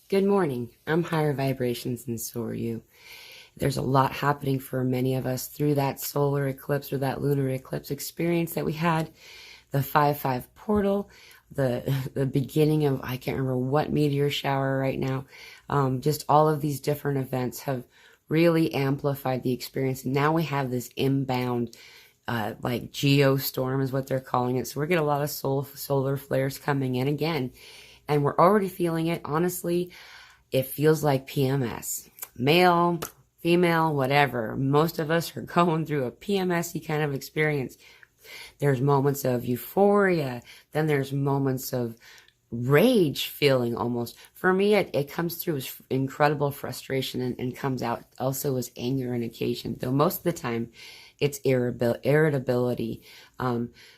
Good morning. I'm higher vibrations and so are you. There's a lot happening for many of us through that solar eclipse or that lunar eclipse experience that we had, the 5-5 portal, the beginning of, I can't remember what meteor shower right now. Just all of these different events have really amplified the experience. And now we have this inbound, like geostorm is what they're calling it. So we're getting a lot of solar flares coming in again. And we're already feeling it. Honestly, it feels like PMS. Male, female, whatever. Most of us are going through a PMS-y kind of experience. There's moments of euphoria. Then there's moments of rage feeling almost. For me, it comes through as incredible frustration and comes out also as anger on occasion. Though most of the time, it's irritability.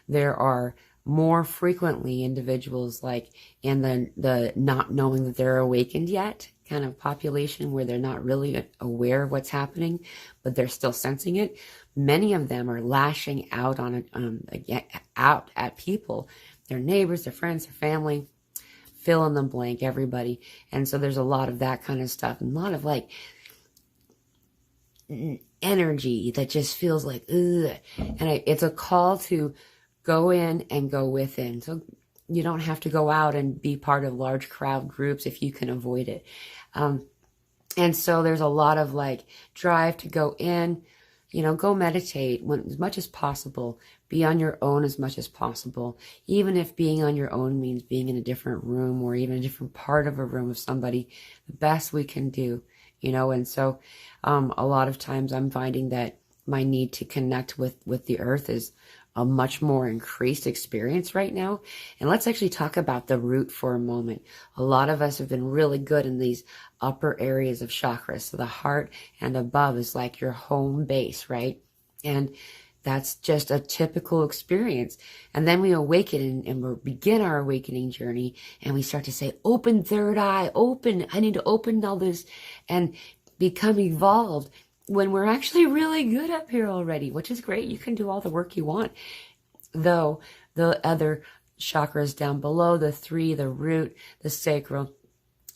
There are more frequently individuals like in the not knowing that they're awakened yet kind of population where they're not really aware of what's happening, but they're still sensing it. Many of them are lashing out out at people, their neighbors, their friends, their family, fill in the blank, everybody. And so there's a lot of that kind of stuff and a lot of like energy that just feels like, ugh. And it's a call to go in and go within. So you don't have to go out and be part of large crowd groups if you can avoid it. And so there's a lot of like drive to go in, go meditate as much as possible, be on your own as much as possible. Even if being on your own means being in a different room or even a different part of a room with somebody, the best we can do, and so, a lot of times I'm finding that my need to connect with the earth is a much more increased experience right now. And let's actually talk about the root for a moment. A lot of us have been really good in these upper areas of chakras. So the heart and above is like your home base, right? And that's just a typical experience. And then we awaken and we begin our awakening journey and we start to say, open third eye, open. I need to open all this and become evolved. When we're actually really good up here already, which is great. You can do all the work you want. Though the other chakras down below, the three, the root, the sacral,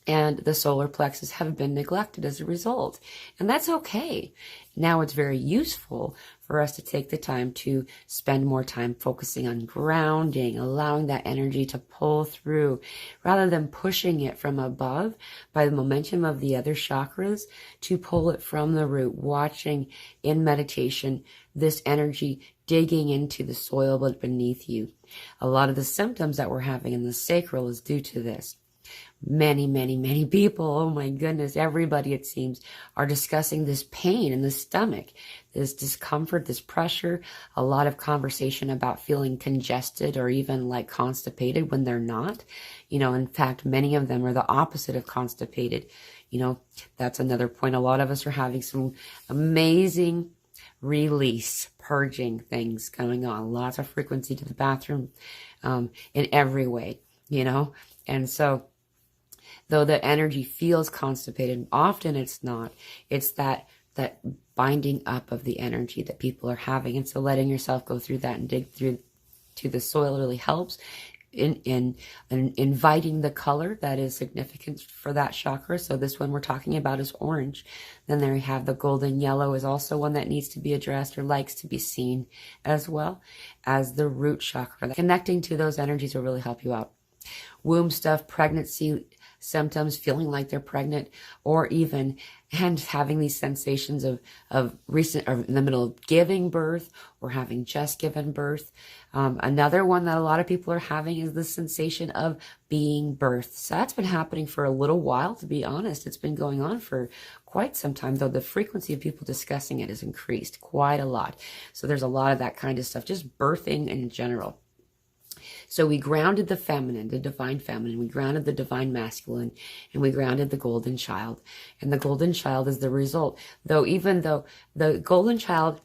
and the solar plexus have been neglected as a result. And that's okay. Now it's very useful for us to take the time to spend more time focusing on grounding, allowing that energy to pull through rather than pushing it from above by the momentum of the other chakras to pull it from the root, watching in meditation this energy digging into the soil but beneath you. A lot of the symptoms that we're having in the sacral is due to this. Many, many, many people, oh my goodness, everybody it seems, are discussing this pain in the stomach, this discomfort, this pressure, a lot of conversation about feeling congested or even like constipated when they're not. In fact, many of them are the opposite of constipated. That's another point. A lot of us are having some amazing release, purging things going on, lots of frequency to the bathroom, in every way, and so though the energy feels constipated, often it's not. It's that binding up of the energy that people are having. And so letting yourself go through that and dig through to the soil really helps in inviting the color that is significant for that chakra. So this one we're talking about is orange. Then there you have the golden yellow is also one that needs to be addressed or likes to be seen, as well as the root chakra. Connecting to those energies will really help you out. Womb stuff, pregnancy symptoms, feeling like they're pregnant, or even and having these sensations of recent or in the middle of giving birth or having just given birth. Another one that a lot of people are having is the sensation of being birthed. So that's been happening for a little while, to be honest. It's been going on for quite some time, though the frequency of people discussing it has increased quite a lot. So there's a lot of that kind of stuff, just birthing in general. So we grounded the feminine, the divine feminine, we grounded the divine masculine, and we grounded the golden child. And the golden child is the result. Even though the golden child,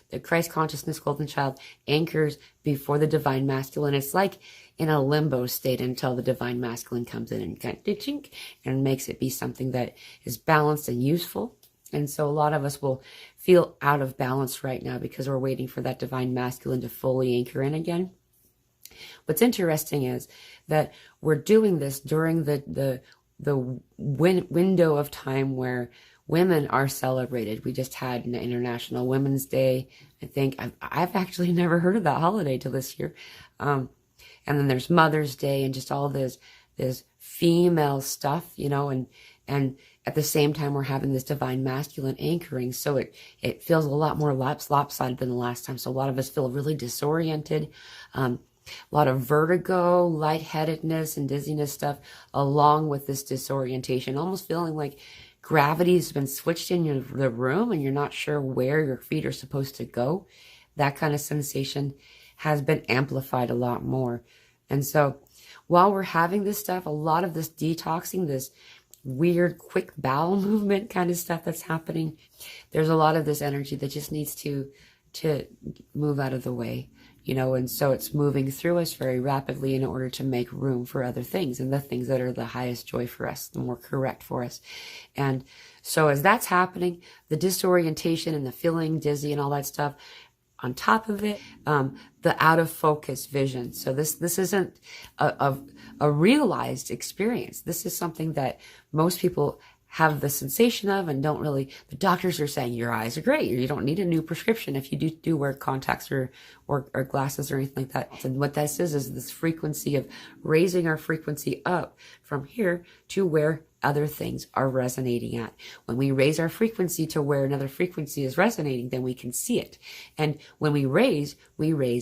the Christ consciousness golden child anchors before the divine masculine, it's like in a limbo state until the divine masculine comes in and kind of and makes it be something that is balanced and useful. And so a lot of us will feel out of balance right now because we're waiting for that divine masculine to fully anchor in again. What's interesting is that we're doing this during the window of time where women are celebrated. We just had an International Women's Day. I think I've actually never heard of that holiday till this year. And then there's Mother's Day and just all this female stuff, you know, and at the same time we're having this divine masculine anchoring. So it feels a lot more lopsided than the last time. So a lot of us feel really disoriented. A lot of vertigo, lightheadedness, and dizziness stuff, along with this disorientation, almost feeling like gravity's been switched in the room and you're not sure where your feet are supposed to go. That kind of sensation has been amplified a lot more. And so while we're having this stuff, a lot of this detoxing, this weird quick bowel movement kind of stuff that's happening, there's a lot of this energy that just needs to move out of the way. You know, and so it's moving through us very rapidly in order to make room for other things and the things that are the highest joy for us, the more correct for us. And so as that's happening, the disorientation and the feeling dizzy and all that stuff, on top of it, the out of focus vision. So this isn't a realized experience. This is something that most people have the sensation of and don't really, the doctors are saying your eyes are great. You don't need a new prescription if you do wear contacts or glasses or anything like that. And what this is this frequency of raising our frequency up from here to where other things are resonating at. When we raise our frequency to where another frequency is resonating, then we can see it. And when we raise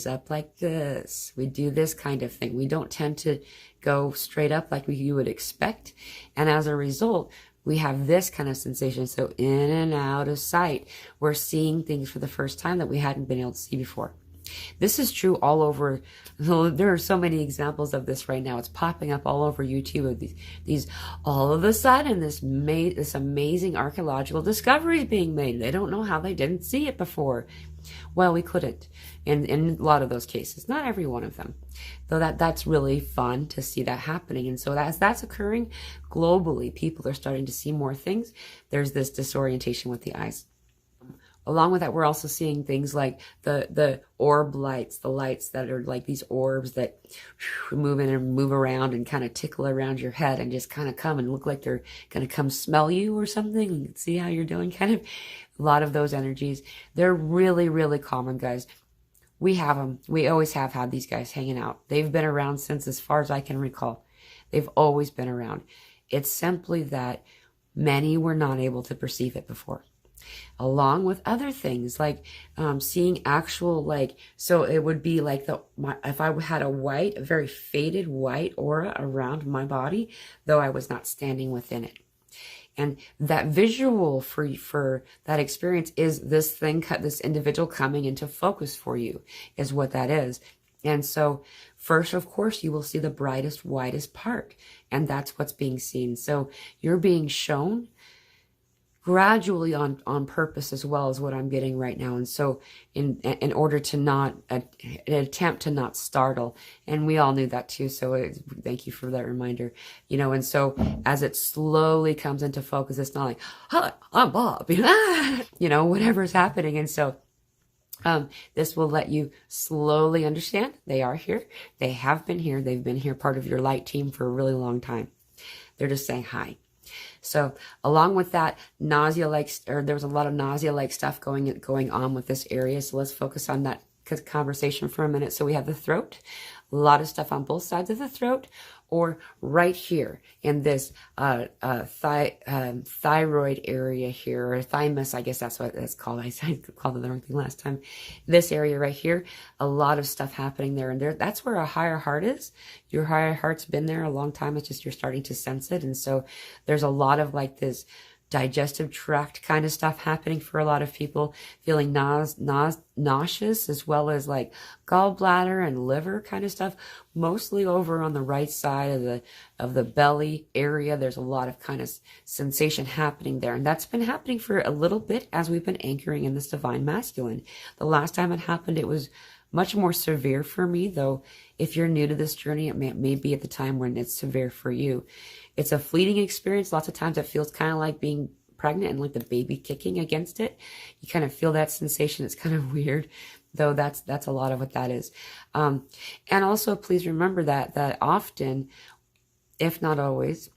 up like this. We do this kind of thing. We don't tend to go straight up like you would expect. And as a result, we have this kind of sensation. So in and out of sight, we're seeing things for the first time that we hadn't been able to see before. This is true all over. There are so many examples of this right now. It's popping up all over YouTube of these all of a sudden, this amazing archaeological discovery is being made. They don't know how they didn't see it before. Well, we couldn't in a lot of those cases, not every one of them, though that's really fun to see that happening. And so as that's occurring globally, people are starting to see more things. There's this disorientation with the eyes. Along with that, we're also seeing things like the orb lights, the lights that are like these orbs that move in and move around and kind of tickle around your head and just kind of come and look like they're going to come smell you or something and see how you're doing. Kind of a lot of those energies. They're really, really common, guys. We have them. We always have had these guys hanging out. They've been around since as far as I can recall. They've always been around. It's simply that many were not able to perceive it before. Along with other things like seeing actual, like, so it would be like if I had a very faded white aura around my body, though I was not standing within it. And that visual for that experience is this individual coming into focus for you is what that is. And so first, of course, you will see the brightest, whitest part, and that's what's being seen. So you're being shown gradually on purpose as well as what I'm getting right now. And so in order to not an attempt to not startle, and we all knew that too. So thank you for that reminder, you know. And so as it slowly comes into focus, it's not like, hi, I'm Bob, you know, whatever's happening. And so this will let you slowly understand they are here. They have been here. They've been here, part of your light team for a really long time. They're just saying hi. So along with that, there was a lot of nausea-like stuff going on with this area. So let's focus on that conversation for a minute. So we have the throat, a lot of stuff on both sides of the throat, or right here in this thyroid area here, or thymus, I guess that's what it's called. I called it the wrong thing last time. This area right here, a lot of stuff happening there. And that's where a higher heart is. Your higher heart's been there a long time. It's just you're starting to sense it. And so there's a lot of like this digestive tract kind of stuff happening for a lot of people, feeling nauseous, as well as like gallbladder and liver kind of stuff, mostly over on the right side of the belly area. There's a lot of kind of sensation happening there. And that's been happening for a little bit as we've been anchoring in this divine masculine. The last time it happened, it was much more severe for me, though if you're new to this journey, it may be at the time when it's severe for you. It's a fleeting experience. Lots of times it feels kind of like being pregnant and like the baby kicking against it. You kind of feel that sensation. It's kind of weird, though that's a lot of what that is. And also please remember that often, if not always,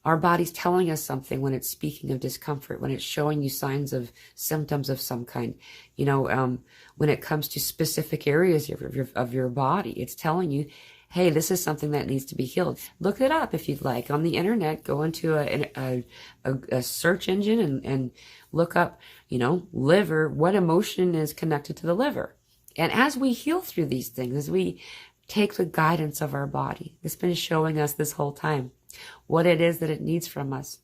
Our body's telling us something when it's speaking of discomfort, when it's showing you signs of symptoms of some kind. When it comes to specific areas of your body, it's telling you, hey, this is something that needs to be healed. Look it up if you'd like on the internet. Go into a search engine and look up, liver, what emotion is connected to the liver. And as we heal through these things, as we take the guidance of our body, it's been showing us this whole time what it is that it needs from us,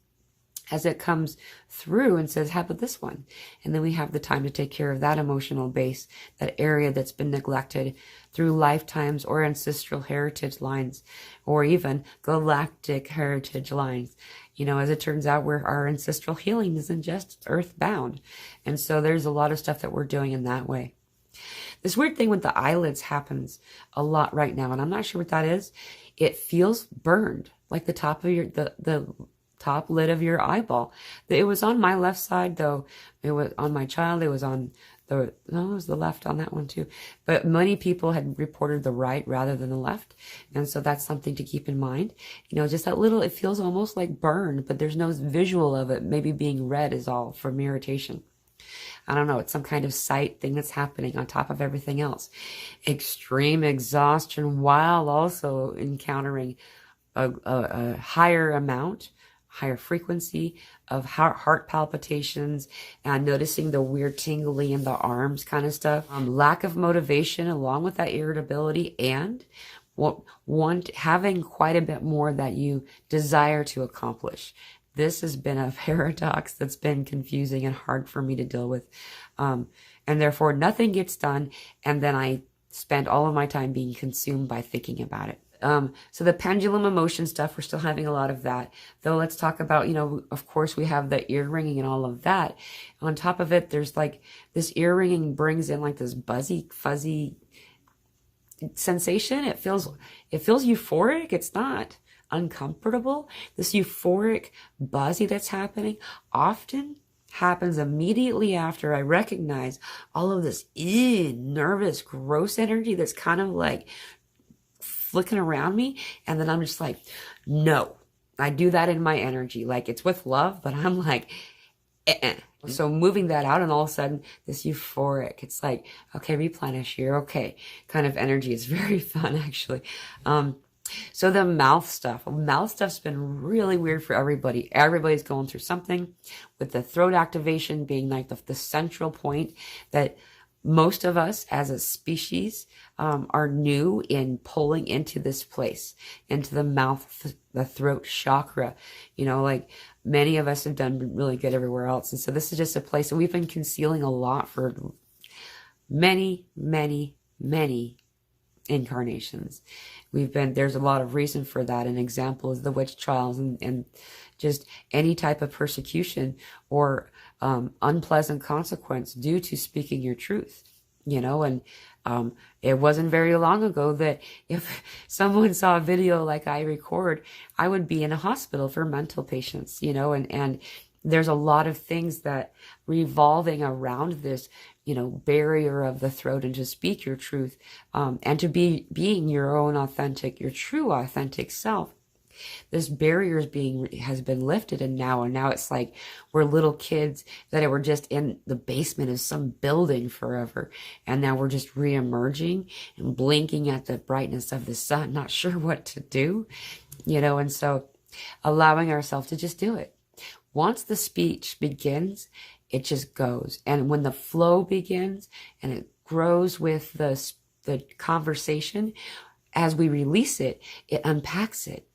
as it comes through and says, how about this one? And then we have the time to take care of that emotional base, that area that's been neglected through lifetimes or ancestral heritage lines, or even galactic heritage lines. As it turns out, our ancestral healing isn't just earthbound. And so there's a lot of stuff that we're doing in that way. This weird thing with the eyelids happens a lot right now, and I'm not sure what that is. It feels burned, like the top of the top lid of your eyeball. It was on my left side, though. It was on my child. It was on it was the left on that one too. But many people had reported the right rather than the left. And so that's something to keep in mind. Just that little, it feels almost like burned, but there's no visual of it. Maybe being red is all from irritation. I don't know. It's some kind of sight thing that's happening on top of everything else. Extreme exhaustion while also encountering a higher frequency of heart palpitations, and noticing the weird tingling in the arms kind of stuff. Lack of motivation along with that irritability, and having quite a bit more that you desire to accomplish. This has been a paradox that's been confusing and hard for me to deal with. And therefore nothing gets done. And then I spend all of my time being consumed by thinking about it. So the pendulum emotion stuff, we're still having a lot of that. Though let's talk about, of course we have the ear ringing and all of that. On top of it, there's like this ear ringing brings in like this buzzy, fuzzy sensation. It feels euphoric. It's not uncomfortable. This euphoric buzzy that's happening often happens immediately after I recognize all of this nervous, gross energy that's kind of like flicking around me. And then I'm just like, no. I do that in my energy. Like, it's with love, but I'm like, So moving that out, and all of a sudden this euphoric, it's like, okay, replenish, you're okay kind of energy is very fun, actually. So the mouth stuff's been really weird for everybody. Everybody's going through something, with the throat activation being like the central point that most of us as a species are new in pulling into this place, into the mouth, the throat chakra. Like many of us have done really good everywhere else. And so this is just a place that we've been concealing a lot for many, many, many incarnations. There's a lot of reason for that. An example is the witch trials and just any type of persecution or unpleasant consequence due to speaking your truth. And it wasn't very long ago that if someone saw a video like I record, I would be in a hospital for mental patients, and there's a lot of things that revolving around this, barrier of the throat, and to speak your truth, and to being your own authentic, your true authentic self. This barrier has been lifted, and now it's like we're little kids that were just in the basement of some building forever, and now we're just re-emerging and blinking at the brightness of the sun, not sure what to do, and so allowing ourselves to just do it. Once the speech begins, it just goes. And when the flow begins and it grows with the conversation, as we release it, it unpacks it.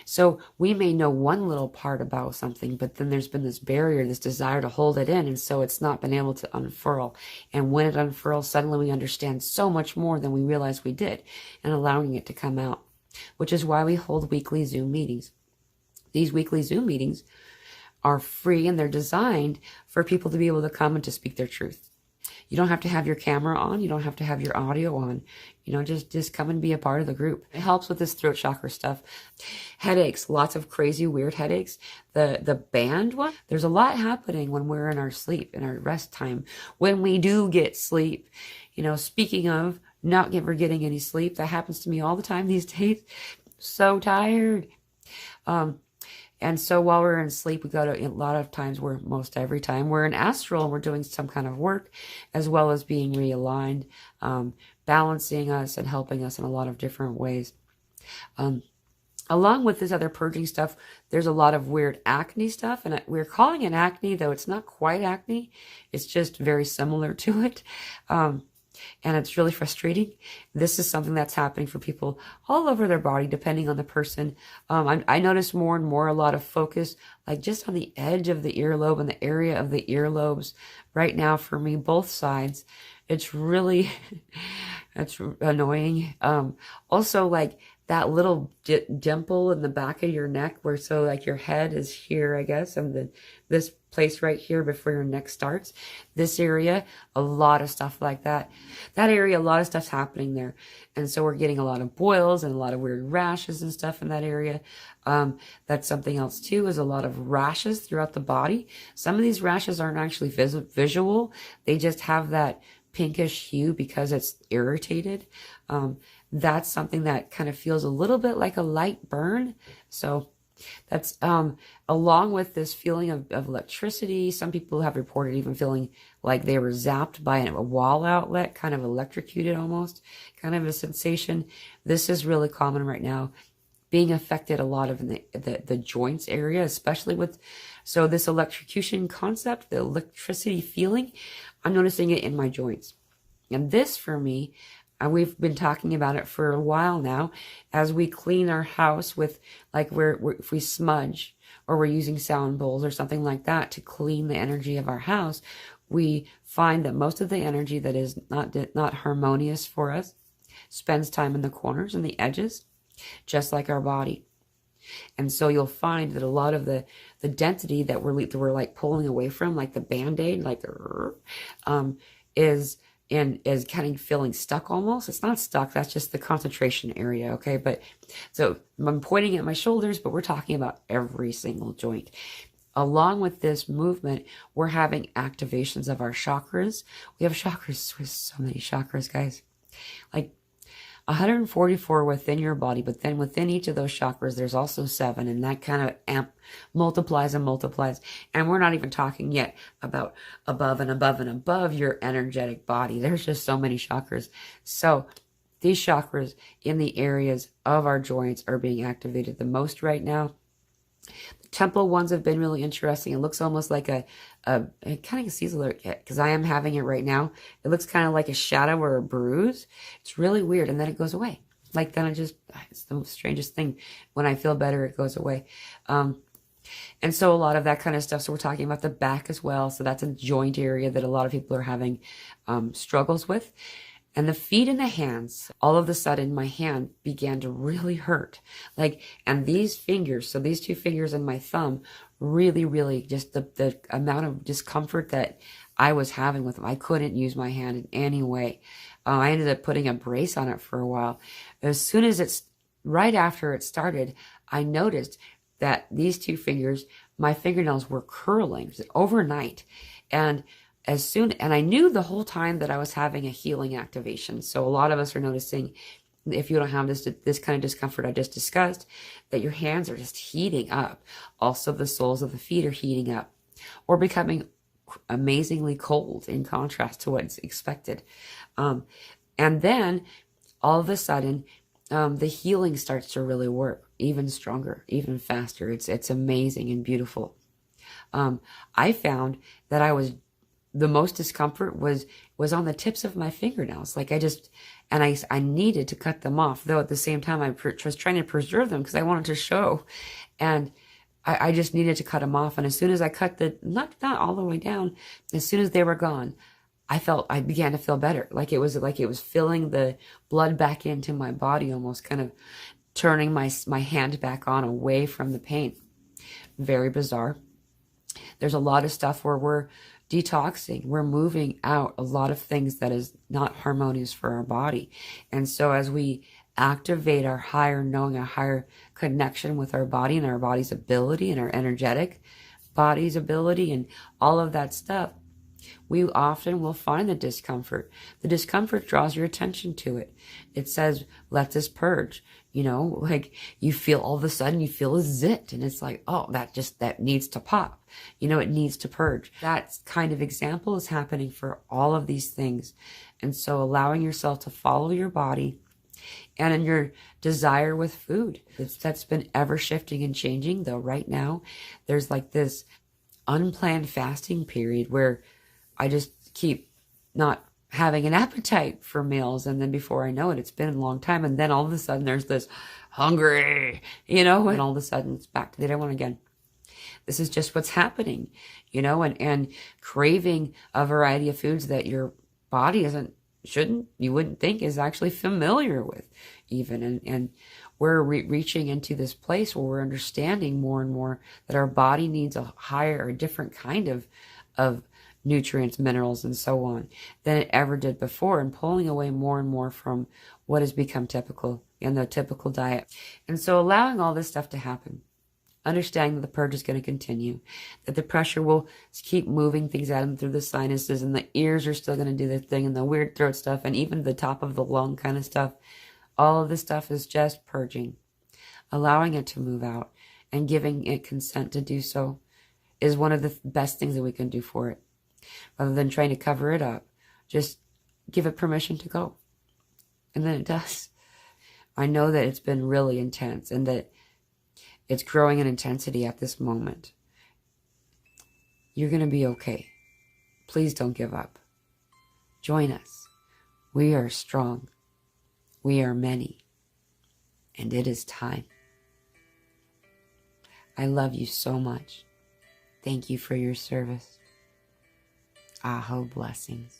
So we may know one little part about something, but then there's been this barrier, this desire to hold it in. And so it's not been able to unfurl. And when it unfurls, suddenly we understand so much more than we realized we did, and allowing it to come out, which is why we hold weekly Zoom meetings. These weekly Zoom meetings are free, and they're designed for people to be able to come and to speak their truth. You don't have to have your camera on. You don't have to have your audio on. Just come and be a part of the group. It helps with this throat chakra stuff. Headaches, lots of crazy, weird headaches. The band one, there's a lot happening when we're in our sleep, in our rest time. When we do get sleep, speaking of not ever getting any sleep, that happens to me all the time these days. So tired. And so while we're in sleep, we go to, a lot of times, most every time, we're in astral and we're doing some kind of work, as well as being realigned, balancing us and helping us in a lot of different ways. Along with this other purging stuff, there's a lot of weird acne stuff, and we're calling it acne, though it's not quite acne. It's just very similar to it. And it's really frustrating. This is something that's happening for people all over their body, depending on the person. I notice more and more a lot of focus, like just on the edge of the earlobe and the area of the earlobes right now for me, both sides. It's really, it's annoying. Also, like that little dimple in the back of your neck where, so like your head is here, I guess, and this place right here before your neck starts. This area, a lot of stuff like that. That area, a lot of stuff's happening there. And so we're getting a lot of boils and a lot of weird rashes and stuff in that area. That's something else too, is a lot of rashes throughout the body. Some of these rashes aren't actually visual. They just have that pinkish hue because it's irritated. That's something that kind of feels a little bit like a light burn. So that's along with this feeling of electricity. Some people have reported even feeling like they were zapped by a wall outlet, kind of electrocuted almost, kind of a sensation. This is really common right now, being affected a lot of in the joints area, especially with, so this electrocution concept, the electricity feeling, I'm noticing it in my joints. And this for me, we've been talking about it for a while now, as we clean our house with, like, if we smudge or we're using sound bowls or something like that to clean the energy of our house, we find that most of the energy that is not harmonious for us spends time in the corners and the edges, just like our body. And so you'll find that a lot of the density that we're like pulling away from, like the Band-Aid, like is kind of feeling stuck almost. It's not stuck, that's just the concentration area, okay? But so I'm pointing at my shoulders, but we're talking about every single joint. Along with this movement, we're having activations of our chakras. We have chakras, there's so many chakras, guys. Like 144 within your body, but then within each of those chakras, there's also 7, and that kind of multiplies and multiplies. And we're not even talking yet about above and above and above your energetic body. There's just so many chakras. So these chakras in the areas of our joints are being activated the most right now. The temple ones have been really interesting. It looks almost like it kind of sees a little, because I am having it right now. It looks kind of like a shadow or a bruise. It's really weird. And then it goes away. Like then it's the strangest thing. When I feel better, it goes away. And so a lot of that kind of stuff. So we're talking about the back as well. So that's a joint area that a lot of people are having struggles with. And the feet and the hands, all of a sudden, my hand began to really hurt. Like, and these fingers, so these 2 fingers and my thumb, really, really, just the amount of discomfort that I was having with them. I couldn't use my hand in any way. I ended up putting a brace on it for a while. As soon as right after it started, I noticed that these 2 fingers, my fingernails were curling overnight. And I knew the whole time that I was having a healing activation. So a lot of us are noticing, if you don't have this kind of discomfort I just discussed, that your hands are just heating up. Also, the soles of the feet are heating up or becoming amazingly cold in contrast to what's expected. And then all of a sudden, the healing starts to really work even stronger, even faster. It's amazing and beautiful. I found that the most discomfort was on the tips of my fingernails. Like I needed to cut them off, though at the same time I was trying to preserve them because I wanted to show, and I just needed to cut them off. And as soon as I cut not all the way down, as soon as they were gone, I began to feel better. Like it was filling the blood back into my body, almost kind of turning my hand back on away from the pain. Very bizarre. There's a lot of stuff where we're detoxing, we're moving out a lot of things that is not harmonious for our body. And so as we activate our higher knowing, a higher connection with our body and our body's ability and our energetic body's ability and all of that stuff, We often will find the discomfort. The discomfort draws your attention to it. It says, let this purge. You know, like you feel all of a sudden you feel a zit and it's like, oh, that needs to pop. You know, it needs to purge. That kind of example is happening for all of these things. And so allowing yourself to follow your body and in your desire with food, that's been ever shifting and changing. Though right now there's like this unplanned fasting period where I just keep not having an appetite for meals. And then before I know it, it's been a long time. And then all of a sudden there's this hungry, you know, and all of a sudden it's back to the day one again. This is just what's happening, you know, and craving a variety of foods that your body you wouldn't think is actually familiar with even. And we're reaching into this place where we're understanding more and more that our body needs a higher or different kind of nutrients, minerals, and so on than it ever did before, and pulling away more and more from what has become typical in the typical diet. And so allowing all this stuff to happen, understanding that the purge is going to continue, that the pressure will keep moving things out through the sinuses, and the ears are still going to do their thing, and the weird throat stuff, and even the top of the lung kind of stuff. All of this stuff is just purging. Allowing it to move out and giving it consent to do so is one of the best things that we can do for it. Rather than trying to cover it up, just give it permission to go. And then it does. I know that it's been really intense and that it's growing in intensity at this moment. You're going to be okay. Please don't give up. Join us. We are strong. We are many. And it is time. I love you so much. Thank you for your service. Aho blessings.